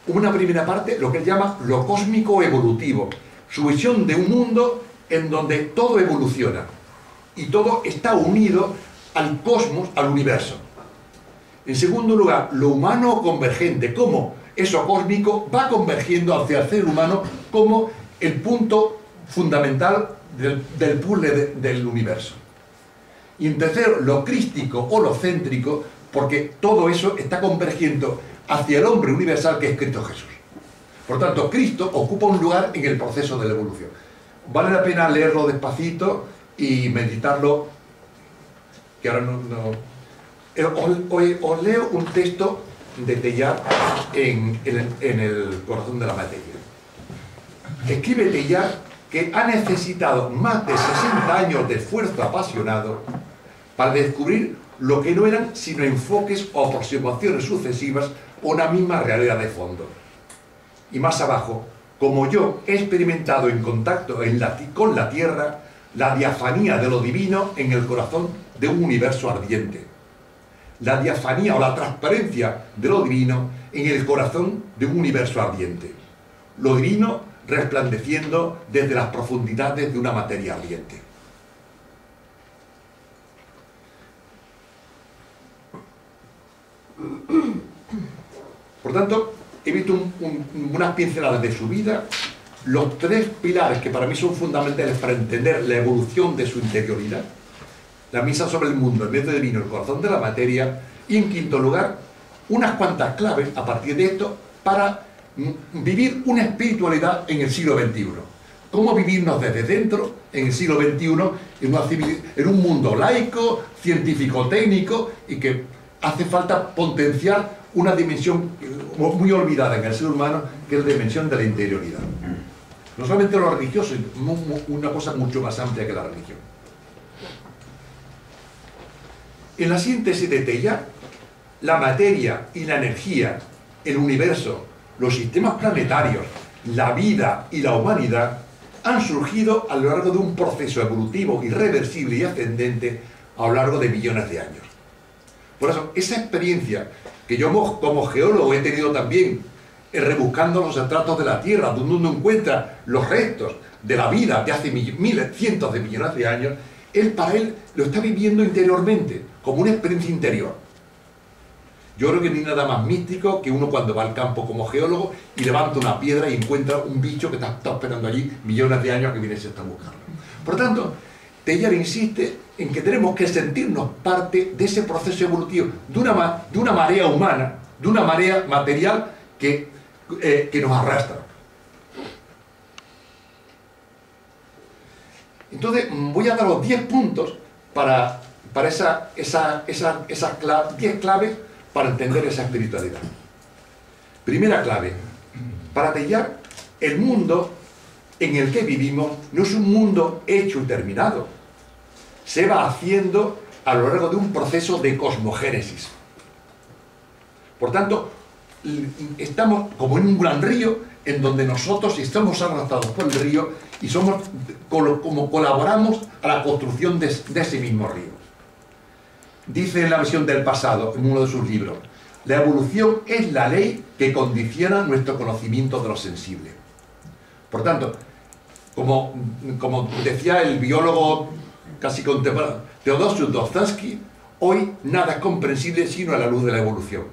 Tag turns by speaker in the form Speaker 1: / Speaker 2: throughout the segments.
Speaker 1: una primera parte, lo que él llama lo cósmico evolutivo, su visión de un mundo en donde todo evoluciona y todo está unido al cosmos, al universo. En segundo lugar, lo humano convergente, cómo eso cósmico va convergiendo hacia el ser humano como el punto fundamental del puzzle del universo. Y en tercero, lo crístico o lo céntrico, porque todo eso está convergiendo hacia el hombre universal que es Cristo Jesús. Por tanto, Cristo ocupa un lugar en el proceso de la evolución. Vale la pena leerlo despacito y meditarlo, que ahora os leo un texto de Teilhard en el corazón de la materia. Escribe Teilhard que ha necesitado más de 60 años de esfuerzo apasionado para descubrir lo que no eran sino enfoques o aproximaciones sucesivas a una misma realidad de fondo. Y más abajo, como yo he experimentado en contacto con la Tierra la diafanía de lo divino en el corazón de un universo ardiente. La diafanía o la transparencia de lo divino en el corazón de un universo ardiente. Lo divino resplandeciendo desde las profundidades de una materia ardiente. Por tanto, he visto unas pinceladas de su vida, los tres pilares que para mí son fundamentales para entender la evolución de su interioridad: la misa sobre el mundo, el método divino, el corazón de la materia, y en quinto lugar, unas cuantas claves a partir de esto para vivir una espiritualidad en el siglo XXI. Cómo vivirnos desde dentro en el siglo XXI en un mundo laico, científico-técnico, y que hace falta potenciar una dimensión muy olvidada en el ser humano, que es la dimensión de la interioridad. No solamente lo religioso, una cosa mucho más amplia que la religión. En la síntesis de Teilhard, la materia y la energía, el universo, los sistemas planetarios, la vida y la humanidad han surgido a lo largo de un proceso evolutivo irreversible y ascendente a lo largo de millones de años. Por eso, esa experiencia que yo como geólogo he tenido también, rebuscando los estratos de la Tierra, donde uno encuentra los restos de la vida de hace cientos de millones de años, para él lo está viviendo interiormente, como una experiencia interior. Yo creo que no hay nada más místico que uno cuando va al campo como geólogo y levanta una piedra y encuentra un bicho que está esperando allí millones de años que viene a buscarlo. Por tanto, Teilhard insiste en que tenemos que sentirnos parte de ese proceso evolutivo, de una marea humana, de una marea material que nos arrastra. Entonces, voy a dar los 10 puntos para esas 10 claves para entender esa espiritualidad. Primera clave. Para Teilhard, el mundo en el que vivimos no es un mundo hecho y terminado. Se va haciendo a lo largo de un proceso de cosmogénesis. Por tanto, estamos como en un gran río en donde nosotros estamos arrastrados por el río y somos como colaboramos a la construcción de ese mismo río. Dice en La visión del pasado, en uno de sus libros, la evolución es la ley que condiciona nuestro conocimiento de lo sensible. Por tanto, como decía el biólogo casi contemporáneo Theodosius Dostoevsky, hoy nada es comprensible sino a la luz de la evolución.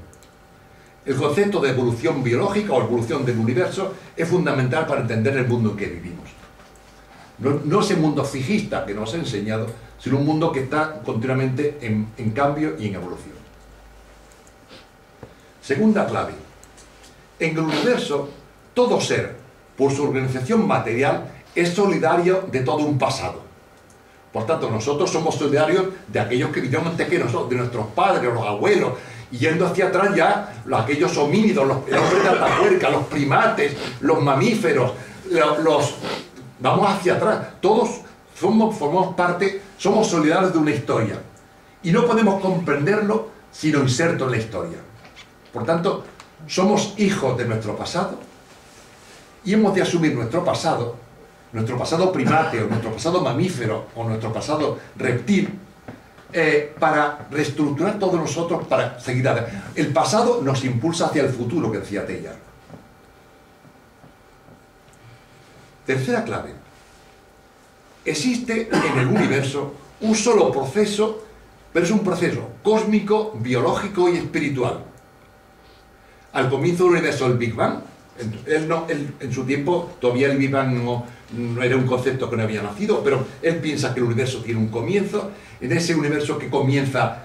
Speaker 1: El concepto de evolución biológica o evolución del universo es fundamental para entender el mundo en que vivimos. No ese mundo fijista que nos ha enseñado, sino un mundo que está continuamente en cambio y en evolución. Segunda clave. En el universo, todo ser, por su organización material, es solidario de todo un pasado. Por tanto, nosotros somos solidarios de aquellos que vivieron antes que nosotros, de nuestros padres, los abuelos, y yendo hacia atrás ya, aquellos homínidos, el hombre de Atapuerca, los primates, los mamíferos, vamos hacia atrás. Todos formamos parte, somos solidarios de una historia. Y no podemos comprenderlo sino inserto en la historia. Por tanto, somos hijos de nuestro pasado y hemos de asumir nuestro pasado primate, o nuestro pasado mamífero, o nuestro pasado reptil, para reestructurar todos nosotros para seguir adelante. El pasado nos impulsa hacia el futuro, que decía Teilhard. Tercera clave. Existe en el universo un solo proceso, pero es un proceso cósmico, biológico y espiritual. Al comienzo del universo, el Big Bang, en su tiempo todavía el Big Bang no era un concepto que no había nacido, pero él piensa que el universo tiene un comienzo. En ese universo que comienza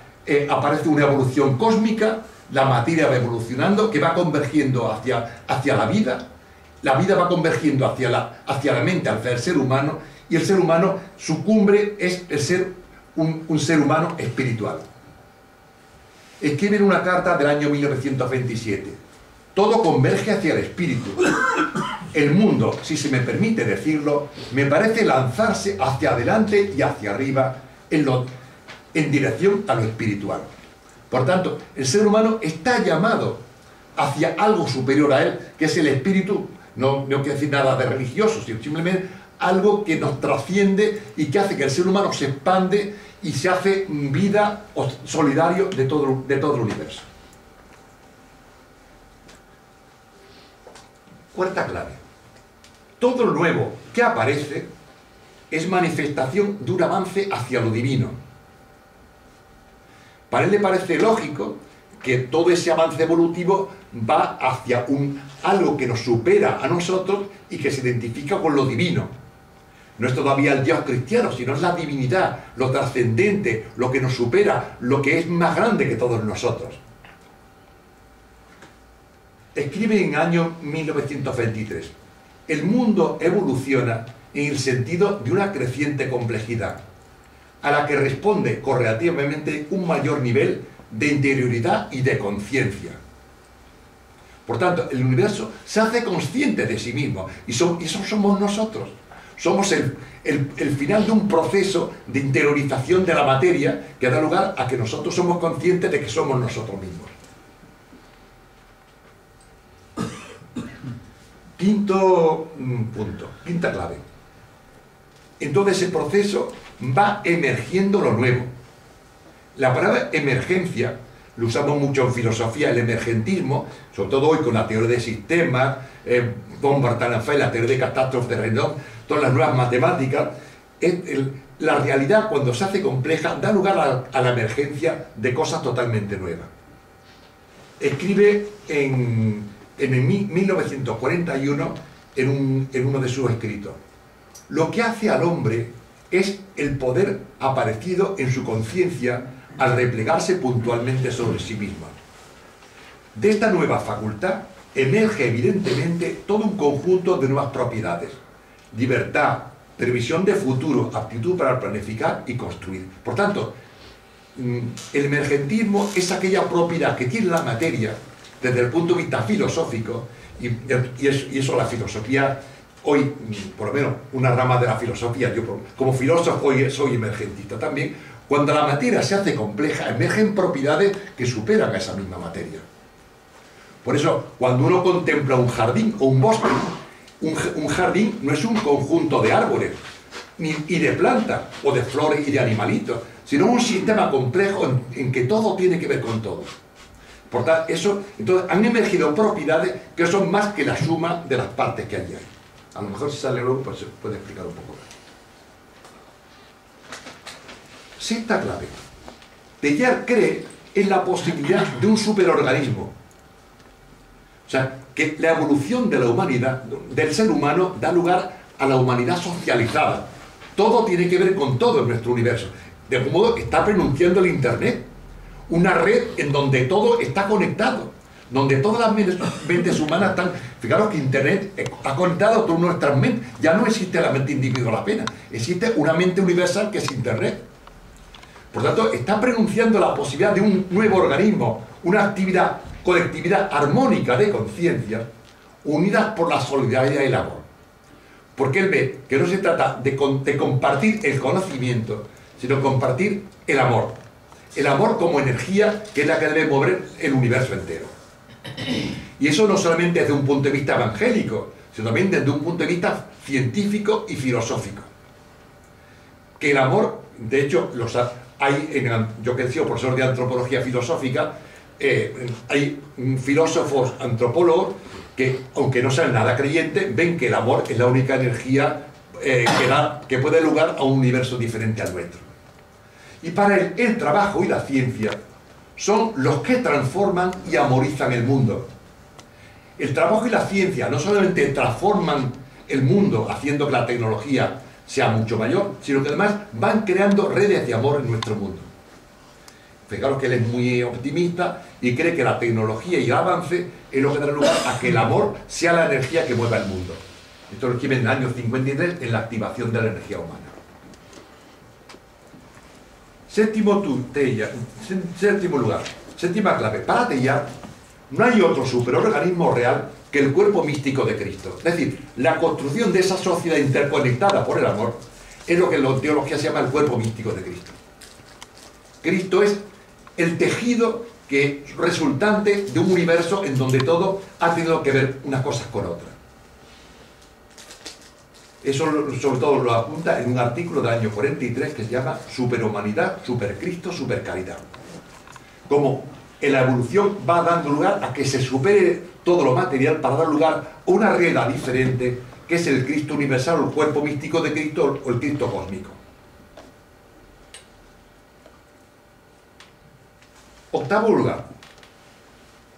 Speaker 1: aparece una evolución cósmica, la materia va evolucionando, que va convergiendo hacia la vida va convergiendo hacia la mente, hacia el ser humano, y el ser humano, su cumbre es el ser un ser humano espiritual. Escribe en una carta del año 1927: todo converge hacia el espíritu. El mundo, si se me permite decirlo, me parece lanzarse hacia adelante y hacia arriba en dirección a lo espiritual. Por tanto, el ser humano está llamado hacia algo superior a él, que es el espíritu. No quiere decir nada de religioso, sino simplemente algo que nos trasciende y que hace que el ser humano se expande y se hace vida o solidario de todo el universo. Cuarta clave. Todo lo nuevo que aparece es manifestación de un avance hacia lo divino. Para él le parece lógico que todo ese avance evolutivo va hacia algo que nos supera a nosotros y que se identifica con lo divino. No es todavía el Dios cristiano, sino es la divinidad, lo trascendente, lo que nos supera, lo que es más grande que todos nosotros. Escribe en el año 1923: el mundo evoluciona en el sentido de una creciente complejidad, a la que responde correlativamente un mayor nivel de interioridad y de conciencia. Por tanto, el universo se hace consciente de sí mismo, y eso somos nosotros. Somos el final de un proceso de interiorización de la materia que da lugar a que nosotros somos conscientes de que somos nosotros mismos. Quinto punto, quinta clave. En todo ese proceso va emergiendo lo nuevo. La palabra emergencia lo usamos mucho en filosofía, el emergentismo, sobre todo hoy con la teoría de sistemas, von Bartholomé, la teoría de catástrofes de Reynolds, todas las nuevas matemáticas. La realidad, cuando se hace compleja, da lugar a la emergencia de cosas totalmente nuevas. Escribe en 1941 en uno de sus escritos: lo que hace al hombre es el poder aparecido en su conciencia al replegarse puntualmente sobre sí misma. De esta nueva facultad emerge evidentemente todo un conjunto de nuevas propiedades: libertad, previsión de futuro, aptitud para planificar y construir. Por tanto, el emergentismo es aquella propiedad que tiene la materia desde el punto de vista filosófico, y eso la filosofía hoy, por lo menos una rama de la filosofía, yo como filósofo hoy soy emergentista también. Cuando la materia se hace compleja, emergen propiedades que superan a esa misma materia. Por eso, cuando uno contempla un jardín o un bosque, un jardín no es un conjunto de árboles y de plantas, o de flores y de animalitos, sino un sistema complejo en que todo tiene que ver con todo. Por tanto, entonces han emergido propiedades que son más que la suma de las partes que hay ahí. A lo mejor si sale luego, pues se puede explicar un poco más. Sexta clave. Teilhard cree en la posibilidad de un superorganismo. O sea, que la evolución de la humanidad, del ser humano, da lugar a la humanidad socializada. Todo tiene que ver con todo en nuestro universo. De algún modo está pronunciando el Internet. Una red en donde todo está conectado, donde todas las mentes humanas están. Fijaros que Internet ha conectado todas nuestras mentes. Ya no existe la mente individual apenas, existe una mente universal que es Internet. Por tanto, está pronunciando la posibilidad de un nuevo organismo, una colectividad armónica de conciencia, unidas por la solidaridad y el amor. Porque él ve que no se trata de compartir el conocimiento, sino compartir el amor. El amor como energía, que es la que debe mover el universo entero. Y eso no solamente desde un punto de vista evangélico, sino también desde un punto de vista científico y filosófico. Que el amor, de hecho, yo que he sido profesor de antropología filosófica, hay filósofos, antropólogos, que, aunque no sean nada creyentes, ven que el amor es la única energía que puede dar lugar a un universo diferente al nuestro. Y para él, el trabajo y la ciencia son los que transforman y amorizan el mundo. El trabajo y la ciencia no solamente transforman el mundo haciendo que la tecnología sea mucho mayor, sino que además van creando redes de amor en nuestro mundo. Fijaros que él es muy optimista y cree que la tecnología y el avance es lo que dará lugar a que el amor sea la energía que mueva el mundo. Esto lo escribe en el año 53 en la activación de la energía humana. Séptimo lugar, séptima clave. Para Teilhard no hay otro superorganismo real que el cuerpo místico de Cristo. Es decir, la construcción de esa sociedad interconectada por el amor es lo que en la teología se llama el cuerpo místico de Cristo. Cristo es el tejido que resultante de un universo en donde todo ha tenido que ver unas cosas con otras. Eso sobre todo lo apunta en un artículo del año 43 que se llama Superhumanidad, Supercristo, Supercaridad. Como en la evolución va dando lugar a que se supere todo lo material para dar lugar a una realidad diferente, que es el Cristo universal, el cuerpo místico de Cristo o el Cristo cósmico. Octavo lugar,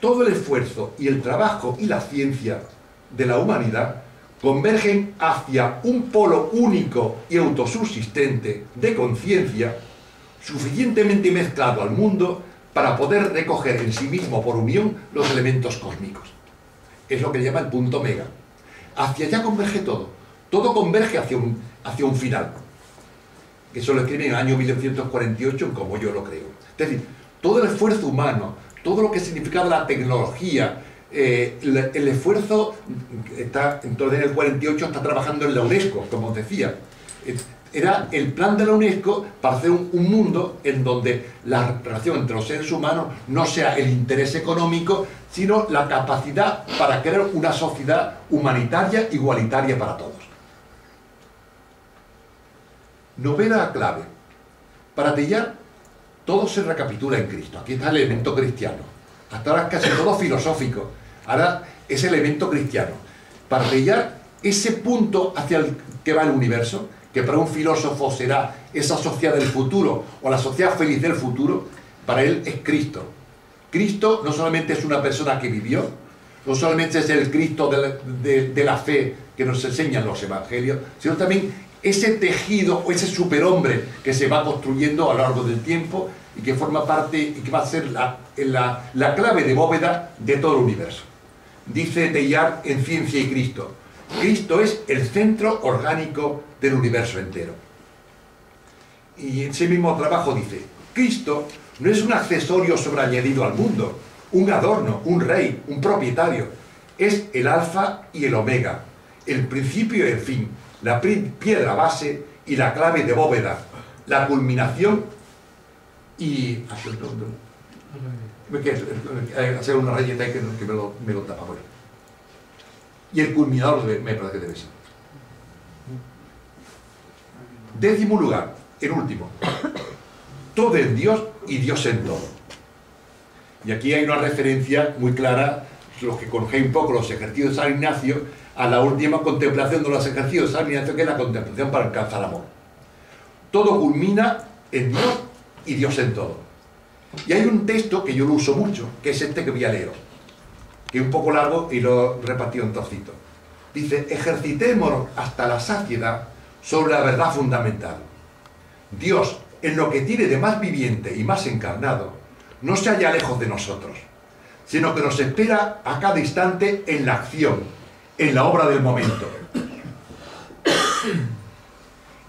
Speaker 1: todo el esfuerzo y el trabajo y la ciencia de la humanidad convergen hacia un polo único y autosubsistente de conciencia suficientemente mezclado al mundo para poder recoger en sí mismo por unión los elementos cósmicos. Es lo que llama el punto omega. Hacia allá converge todo. Todo converge hacia un final. Eso lo escribe en el año 1948 en Como yo lo creo. Es decir, todo el esfuerzo humano, todo lo que significaba la tecnología, el esfuerzo, entonces en el 48 está trabajando en la UNESCO, como os decía. Era el plan de la UNESCO para hacer un mundo en donde la relación entre los seres humanos no sea el interés económico, sino la capacidad para crear una sociedad humanitaria igualitaria para todos. Novena clave. Para Teilhard, todo se recapitula en Cristo. Aquí está el elemento cristiano. Hasta ahora es casi todo filosófico. Ahora es el elemento cristiano. Para Teilhard, ese punto hacia el que va el universo, que para un filósofo será esa sociedad del futuro o la sociedad feliz del futuro, para él es Cristo. Cristo no solamente es una persona que vivió, no solamente es el Cristo de la fe que nos enseñan los evangelios, sino también ese tejido o ese superhombre que se va construyendo a lo largo del tiempo y que forma parte y que va a ser la clave de bóveda de todo el universo. Dice Teilhard en Ciencia y Cristo: Cristo es el centro orgánico del universo entero. Y en ese mismo trabajo dice: Cristo no es un accesorio sobreañadido al mundo, un adorno, un rey, un propietario. Es el alfa y el omega, el principio y el fin, la piedra base y la clave de bóveda, la culminación y... hacer una rayeta que me lo tapa. Bueno. Y el culminador me parece que debe ser. Décimo lugar, el último. Todo en Dios y Dios en todo. Y aquí hay una referencia muy clara, los que conocéis un poco los ejercicios de San Ignacio, a la última contemplación de los ejercicios de San Ignacio, que es la contemplación para alcanzar amor. Todo culmina en Dios y Dios en todo. Y hay un texto que yo lo uso mucho, que es este que voy a leer, que es un poco largo y lo he repartido en trocitos. Dice: ejercitémonos hasta la saciedad sobre la verdad fundamental. Dios, en lo que tiene de más viviente y más encarnado, no se halla lejos de nosotros, sino que nos espera a cada instante en la acción, en la obra del momento.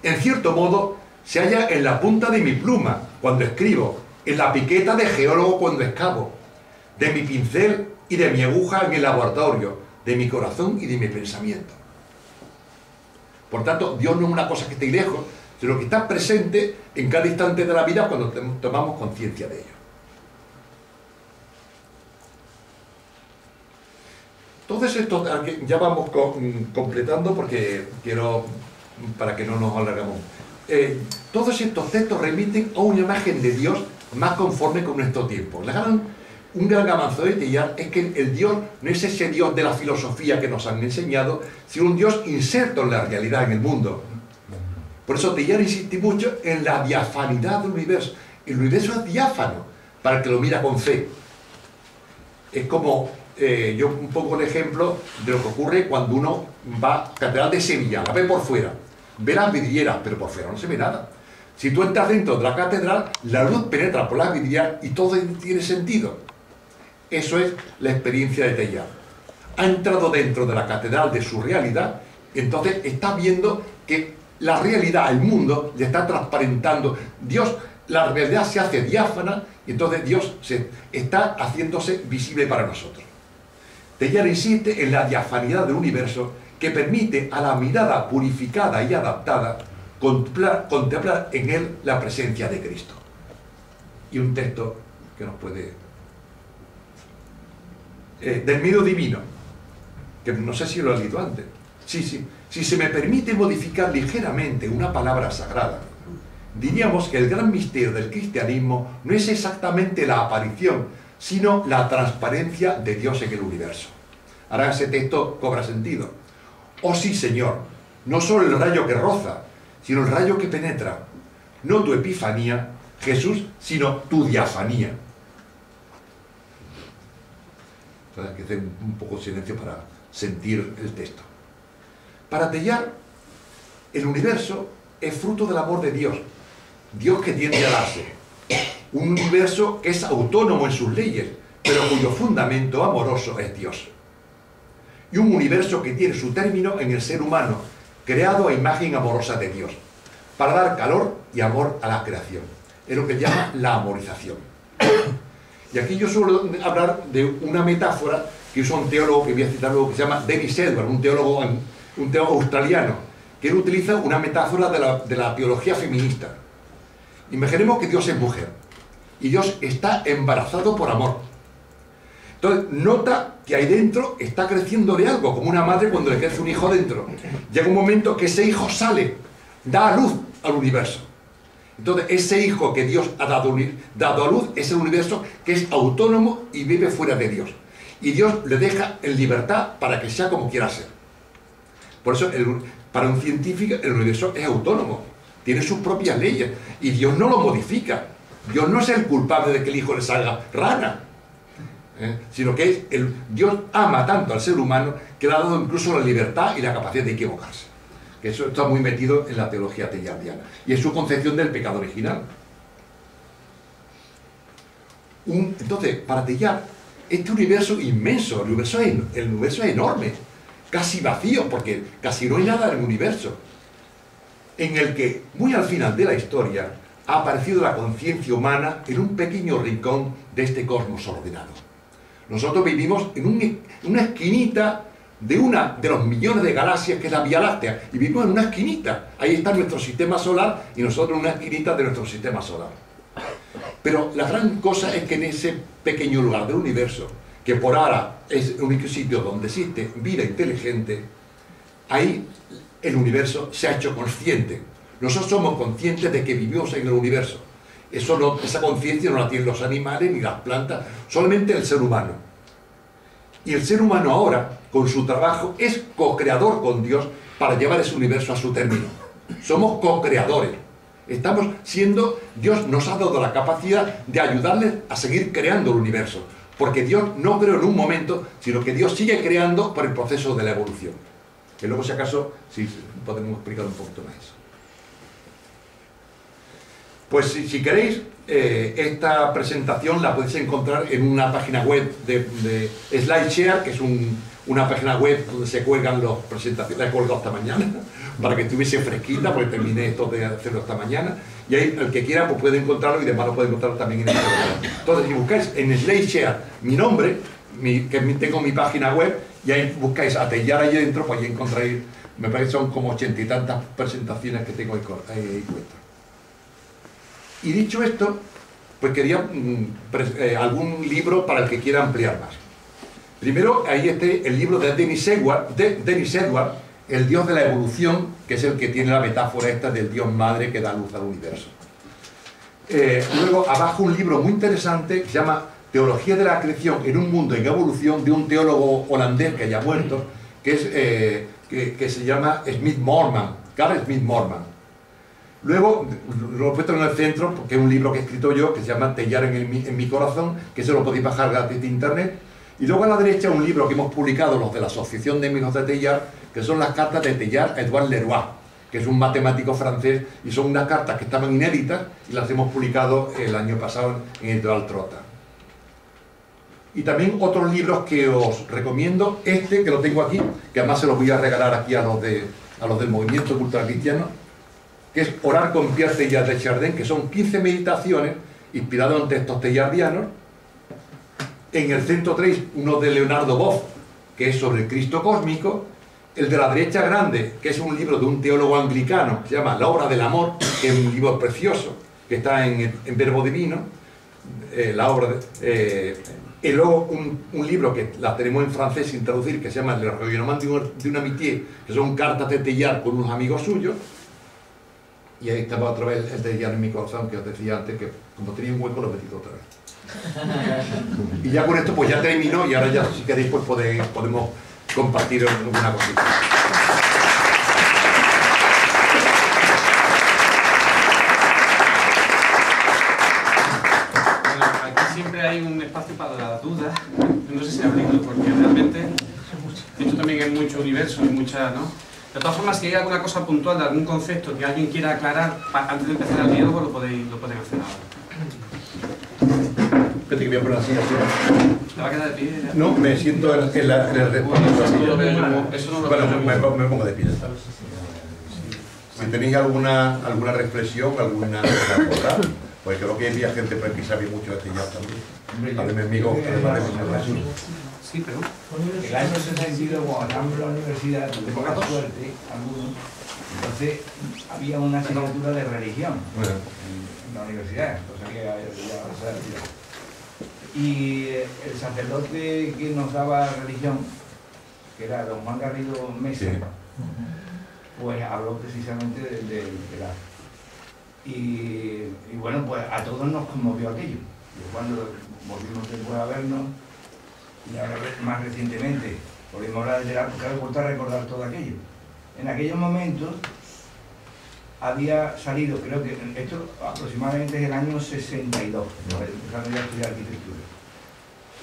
Speaker 1: En cierto modo, se halla en la punta de mi pluma cuando escribo, en la piqueta de geólogo cuando excavo, de mi pincel y de mi aguja en el laboratorio, de mi corazón y de mi pensamiento. Por tanto, Dios no es una cosa que esté lejos, sino que está presente en cada instante de la vida cuando tomamos conciencia de ello. Entonces esto ya vamos completando porque quiero, para que no nos alargamos. Todos estos textos remiten a una imagen de Dios más conforme con nuestro tiempo. La gran un gran avance de Teilhard es que el Dios no es ese Dios de la filosofía que nos han enseñado, sino un Dios inserto en la realidad, en el mundo. Por eso Teilhard insiste mucho en la diafanidad del universo. El universo es diáfano para el que lo mira con fe. Es como, yo un poco el ejemplo de lo que ocurre cuando uno va a la Catedral de Sevilla, la ve por fuera, ve las vidrieras, pero por fuera no se ve nada. Si tú entras dentro de la catedral, la luz penetra por las vidrieras y todo tiene sentido. Eso es la experiencia de Teilhard. Ha entrado dentro de la catedral de su realidad, entonces está viendo que la realidad, el mundo, le está transparentando. Dios, la realidad se hace diáfana y entonces Dios está haciéndose visible para nosotros. Teilhard insiste en la diafanidad del universo que permite a la mirada purificada y adaptada contemplar en él la presencia de Cristo. Y un texto que nos puede... del miedo divino, que no sé si lo he leído antes. Sí. Si se me permite modificar ligeramente una palabra sagrada, diríamos que el gran misterio del cristianismo no es exactamente la aparición, sino la transparencia de Dios en el universo. Ahora ese texto cobra sentido. Oh sí, Señor, no solo el rayo que roza, sino el rayo que penetra. No tu epifanía, Jesús, sino tu diafanía. Hay que hacer un poco de silencio para sentir el texto. Para Teilhard, el universo es fruto del amor de Dios. Dios que tiende a darse. Un universo que es autónomo en sus leyes, pero cuyo fundamento amoroso es Dios. Y un universo que tiene su término en el ser humano, creado a imagen amorosa de Dios, para dar calor y amor a la creación. Es lo que llama la amorización. Y aquí yo suelo hablar de una metáfora que usa un teólogo que voy a citar luego, que se llama Dennis Edwards, un teólogo australiano, que él utiliza una metáfora de la teología feminista. Imaginemos que Dios es mujer y Dios está embarazado por amor. Entonces nota que ahí dentro está creciéndole algo, como una madre cuando le crece un hijo dentro. Llega un momento que ese hijo sale, da a luz al universo. Entonces ese hijo que Dios ha dado a luz es el universo que es autónomo y vive fuera de Dios. Y Dios le deja en libertad para que sea como quiera ser. Por eso para un científico el universo es autónomo, tiene sus propias leyes y Dios no lo modifica. Dios no es el culpable de que el hijo le salga rana, sino que Dios ama tanto al ser humano que le ha dado incluso la libertad y la capacidad de equivocarse. Que eso está muy metido en la teología teilhardiana y es su concepción del pecado original. Entonces, para Teilhard, este universo inmenso, el universo es enorme, casi vacío, porque casi no hay nada en el universo, en el que, muy al final de la historia, ha aparecido la conciencia humana en un pequeño rincón de este cosmos ordenado. Nosotros vivimos en una esquinita de una de los millones de galaxias que es la Vía Láctea, y vivimos en una esquinita. Ahí está nuestro sistema solar y nosotros en una esquinita de nuestro sistema solar. Pero la gran cosa es que en ese pequeño lugar del universo, que por ahora es el único sitio donde existe vida inteligente, ahí el universo se ha hecho consciente. Nosotros somos conscientes de que vivimos en el universo. Esa conciencia no la tienen los animales ni las plantas, solamente el ser humano. Y el ser humano ahora, con su trabajo, es co-creador con Dios para llevar ese universo a su término. Somos co-creadores. Dios nos ha dado la capacidad de ayudarles a seguir creando el universo. Porque Dios no creó en un momento, sino que Dios sigue creando por el proceso de la evolución. Que luego, si acaso, sí, podemos explicar un poquito más eso. Pues si queréis, esta presentación la podéis encontrar en una página web de SlideShare, que es una página web donde se cuelgan las presentaciones. La he colgado esta mañana, para que estuviese fresquita, porque terminé esto de hacerlo esta mañana. Y ahí, el que quiera, pues puede encontrarlo y demás lo puede encontrar también en el programa. Entonces, si buscáis en SlideShare mi nombre, que tengo mi página web, y ahí buscáis a Teilhard ahí dentro, pues ahí encontráis, me parece que son como 80 y tantas presentaciones que tengo ahí puestas. Y dicho esto, pues quería algún libro para el que quiera ampliar más. Primero, ahí el libro de Dennis Edwards, El Dios de la Evolución, que es el que tiene la metáfora esta del Dios Madre que da luz al universo. Luego, abajo un libro muy interesante que se llama Teología de la creación en un mundo en evolución, de un teólogo holandés que ya muerto, que se llama Smith Morman, Carl Smith Morman. Luego lo he puesto en el centro porque es un libro que he escrito yo que se llama Teilhard en mi corazón, que se lo podéis bajar gratis de internet. Y luego a la derecha un libro que hemos publicado los de la Asociación de Amigos de Teilhard, que son las cartas de Teilhard a Edouard Leroy, que es un matemático francés, y son unas cartas que estaban inéditas y las hemos publicado el año pasado en Editorial Trotta. Y también otros libros que os recomiendo, que lo tengo aquí, que además se los voy a regalar aquí a los del Movimiento Cultural Cristiano, que es Orar con Pierre Teilhard de Chardin, que son 15 meditaciones inspiradas en textos teilhardianos. En el centro 3, uno de Leonardo Boff, que es sobre el Cristo cósmico. El de la derecha grande, que es un libro de un teólogo anglicano, que se llama La obra del amor, que es un libro precioso, que está en Verbo Divino, y luego un libro que la tenemos en francés sin traducir, que se llama Le Rayonnement d'une amitié, que son cartas de Teilhard con unos amigos suyos. Y ahí estaba otra vez el Teilhard en mi corazón, que os decía antes, que como tenía un hueco lo he metido otra vez. Y ya con esto pues ya termino, y ahora ya si queréis pues podemos compartir alguna cosita.
Speaker 2: Bueno, aquí siempre hay un espacio para las dudas. No sé si abrirlo, porque realmente esto también es mucho universo y mucha, ¿no? De todas formas, si hay alguna cosa puntual de algún concepto que alguien quiera aclarar antes de empezar el diálogo, lo pueden hacer ahora.
Speaker 1: Espérate que voy a poner así.
Speaker 2: ¿Te va a quedar de pie? ¿Ya?
Speaker 1: No, me siento en el
Speaker 2: Bueno, eso no lo
Speaker 1: bueno,
Speaker 2: veo
Speaker 1: me pongo de pie. Si tenéis alguna reflexión, alguna cosa a aportar, pues creo que había gente por aquí que sabe mucho de Teilhard también. A de mi amigo, además de Jesús.
Speaker 2: Sí, pero...
Speaker 3: El año 62, cuando estábamos en la universidad, tuvimos la suerte, algunos, entonces había una asignatura de religión en la universidad, cosa que ya se ha retirado. Y el sacerdote que nos daba religión, que era don Juan Garrido Mesa, sí, pues habló precisamente del arte. Y bueno, pues a todos nos conmovió aquello. Y cuando volvimos después a vernos, y ahora más recientemente volvimos a hablar de arte, claro, he vuelto a recordar todo aquello. En aquellos momentos había salido, creo que esto aproximadamente es el año 62, empezando ya a estudiar arquitectura.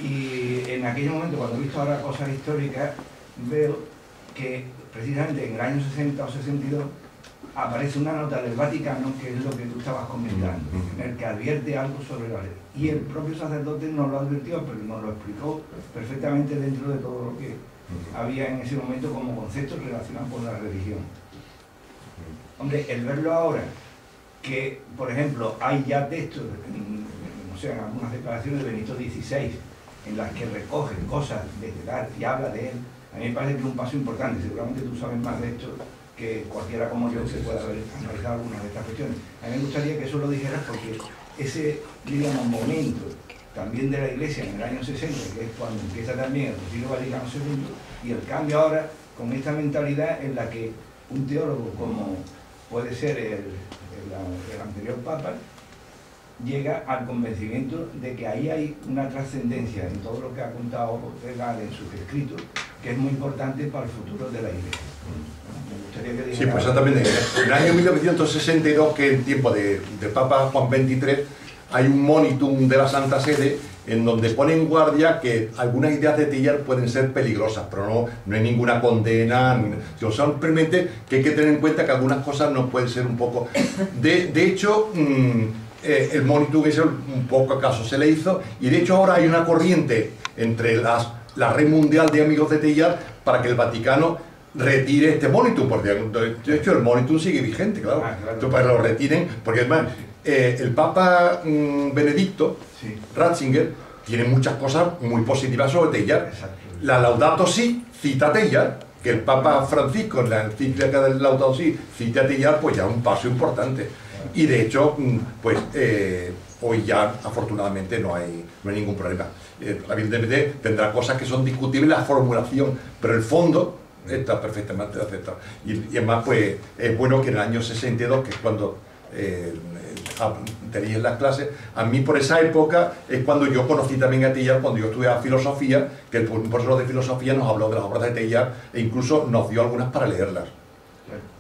Speaker 3: Y en aquel momento, cuando he visto ahora cosas históricas, veo que precisamente en el año 60 o 62 aparece una nota del Vaticano, que es lo que tú estabas comentando, en el que advierte algo sobre la ley. Y el propio sacerdote nos lo advirtió, pero nos lo explicó perfectamente dentro de todo lo que había en ese momento como conceptos relacionados con la religión. Hombre, el verlo ahora, que por ejemplo hay ya textos, no sé, en algunas declaraciones de Benito XVI, en las que recoge cosas desde el arte y habla de él, a mí me parece que es un paso importante. Seguramente tú sabes más de esto que cualquiera como yo que pueda haber analizado algunas de estas cuestiones. A mí me gustaría que eso lo dijeras porque ese, digamos, momento también de la Iglesia en el año 60, que es cuando empieza también el Concilio Vaticano II, y el cambio ahora con esta mentalidad en la que un teólogo como puede ser el anterior Papa, llega al convencimiento de que ahí hay una trascendencia en todo lo que ha contado Ortega en sus escritos, que es muy importante para el futuro de la Iglesia. Me gustaría que
Speaker 1: sí, pues exactamente. En el año 1962, que en tiempo del Papa Juan XXIII, hay un monitum de la Santa Sede en donde pone en guardia que algunas ideas de Teilhard pueden ser peligrosas, pero no hay ninguna condena, sino simplemente que hay que tener en cuenta que algunas cosas no pueden ser un poco... De hecho, el monitum ese un poco acaso se le hizo, y de hecho ahora hay una corriente entre la red mundial de amigos de Teilhard para que el Vaticano retire este monitum, porque de hecho el monitum sigue vigente, claro. Entonces, para que lo retiren, porque además el Papa Benedicto, sí, Ratzinger, tiene muchas cosas muy positivas sobre Teilhard. La Laudato Si cita a Teilhard, que el Papa Francisco en la encíclica del Laudato Si cita a Teilhard, pues ya un paso importante. Y de hecho, pues hoy ya afortunadamente no hay ningún problema. Evidentemente tendrá cosas que son discutibles la formulación, pero el fondo está perfectamente aceptado. Y además, pues es bueno que en el año 62, que es cuando tenéis las clases. A mí por esa época es cuando yo conocí también a Teilhard, cuando yo estudiaba filosofía, que el profesor de filosofía nos habló de las obras de Teilhard e incluso nos dio algunas para leerlas.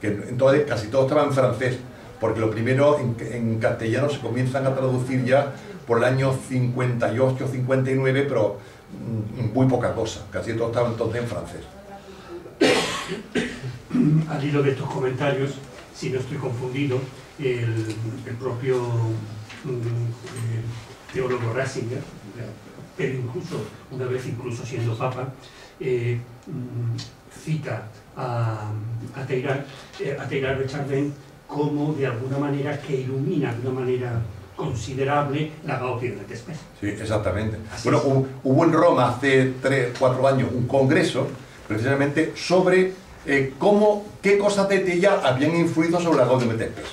Speaker 1: Que entonces casi todo estaba en francés, porque lo primero en castellano se comienzan a traducir ya por el año 58, 59, pero muy poca cosa, casi todo estaba entonces en francés.
Speaker 4: Al hilo de estos comentarios, si no estoy confundido, el propio teólogo Ratzinger, pero incluso, una vez incluso siendo papa, cita a Teilhard de Chardin como de alguna manera que ilumina de una manera considerable la Gaudí de Montesquieu.
Speaker 1: Sí, exactamente.
Speaker 4: Así
Speaker 1: bueno,
Speaker 4: es.
Speaker 1: hubo en Roma hace 3 o 4 años un congreso precisamente sobre qué cosas de Teilhard habían influido sobre la Gaudí de Montesquieu.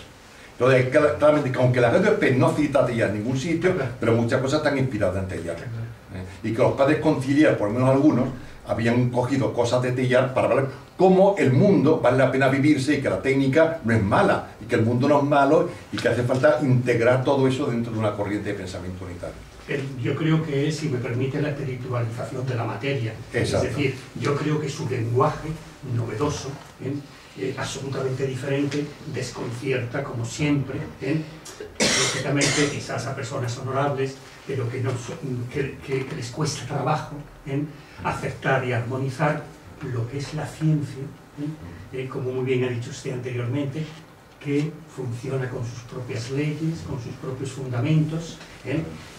Speaker 1: Entonces, claramente, aunque la Gaudí de Montesquieu no cita a Teilhard en ningún sitio, pero muchas cosas están inspiradas en Teilhard. Y que los padres conciliares, por lo menos algunos, habían cogido cosas de Teilhard para ver cómo el mundo vale la pena vivirse y que la técnica no es mala, y que el mundo no es malo, y que hace falta integrar todo eso dentro de una corriente de pensamiento unitario.
Speaker 4: Yo creo que es, si me permite, la espiritualización de la materia.
Speaker 1: Exacto.
Speaker 4: Es decir, yo creo que su lenguaje novedoso, absolutamente diferente, desconcierta, como siempre, lógicamente quizás a personas honorables, pero que les cuesta trabajo aceptar y armonizar lo que es la ciencia, como muy bien ha dicho usted anteriormente, que funciona con sus propias leyes, con sus propios fundamentos,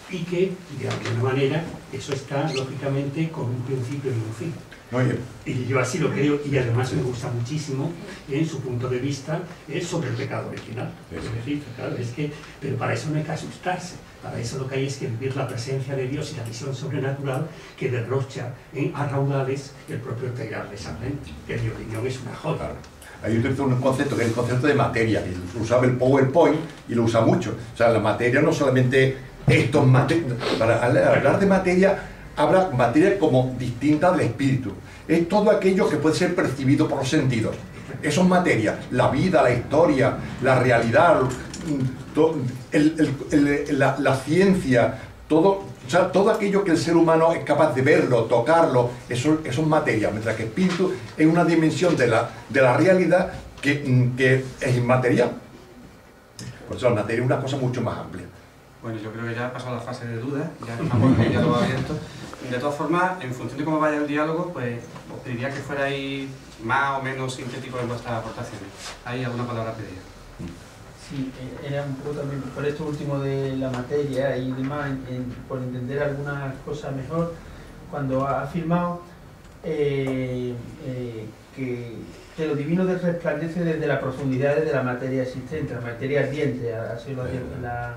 Speaker 4: y que, de alguna manera, eso está, lógicamente, con un principio y un fin. Y yo así lo creo, y además me gusta muchísimo su punto de vista sobre el pecado original. Es decir, claro, pero para eso no hay que asustarse, para eso lo que hay es que vivir la presencia de Dios y la visión sobrenatural que derrocha a raudales el propio Teilhard de Chardin, que en mi opinión es una joya.
Speaker 1: Ahí utilizo un concepto que es el concepto de materia, que lo usaba el PowerPoint y lo usa mucho. O sea, la materia no solamente para hablar de materia, habla materia como distinta del espíritu. Es todo aquello que puede ser percibido por los sentidos. Eso es materia. La vida, la historia, la realidad, la ciencia, todo, o sea, todo aquello que el ser humano es capaz de verlo, tocarlo, eso es materia. Mientras que espíritu es una dimensión de la realidad que es inmaterial. Por eso la materia es una cosa mucho más amplia.
Speaker 2: Bueno, yo creo que ya ha pasado la fase de dudas, ya el diálogo abierto. De todas formas, en función de cómo vaya el diálogo, pues os pediría que fuerais más o menos sintéticos en vuestras aportaciones. ¿Hay alguna palabra pedida?
Speaker 5: Sí, era un poco también por esto último de la materia y demás, por entender algunas cosas mejor, cuando ha afirmado que lo divino resplandece desde las profundidades de la materia existente, la materia ardiente, así lo hace la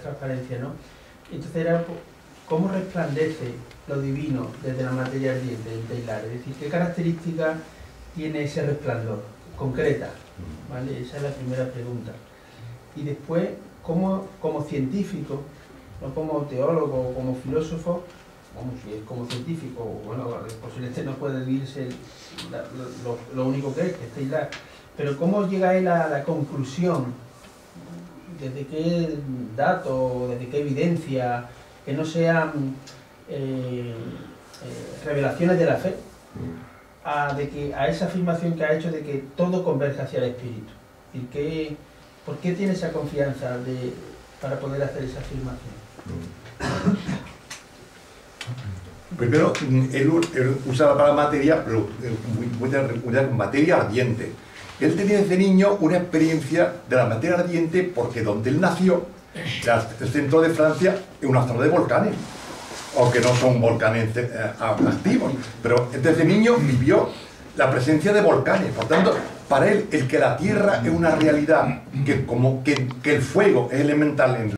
Speaker 5: transparencia, ¿no? Entonces era cómo resplandece lo divino desde la materia ardiente en Teilhard, es decir, qué características tiene ese resplandor concreta, ¿vale? Esa es la primera pregunta. Y después, como científico, no como teólogo o como filósofo, como científico, bueno, posiblemente no puede vivirse lo único que es Teilhard, pero cómo llega él a la conclusión, desde qué dato, desde qué evidencia, que no sean revelaciones de la fe, a esa afirmación que ha hecho de que todo converge hacia el espíritu. ¿Y por qué tiene esa confianza para poder hacer esa afirmación?
Speaker 1: Primero, él usa la palabra materia, pero materia ardiente. Él tenía desde niño una experiencia de la materia ardiente porque donde él nació, el centro de Francia, es una zona de volcanes, aunque no son volcanes activos, pero desde niño vivió la presencia de volcanes. Por tanto, para él, el que la tierra es una realidad, que el fuego es elemental en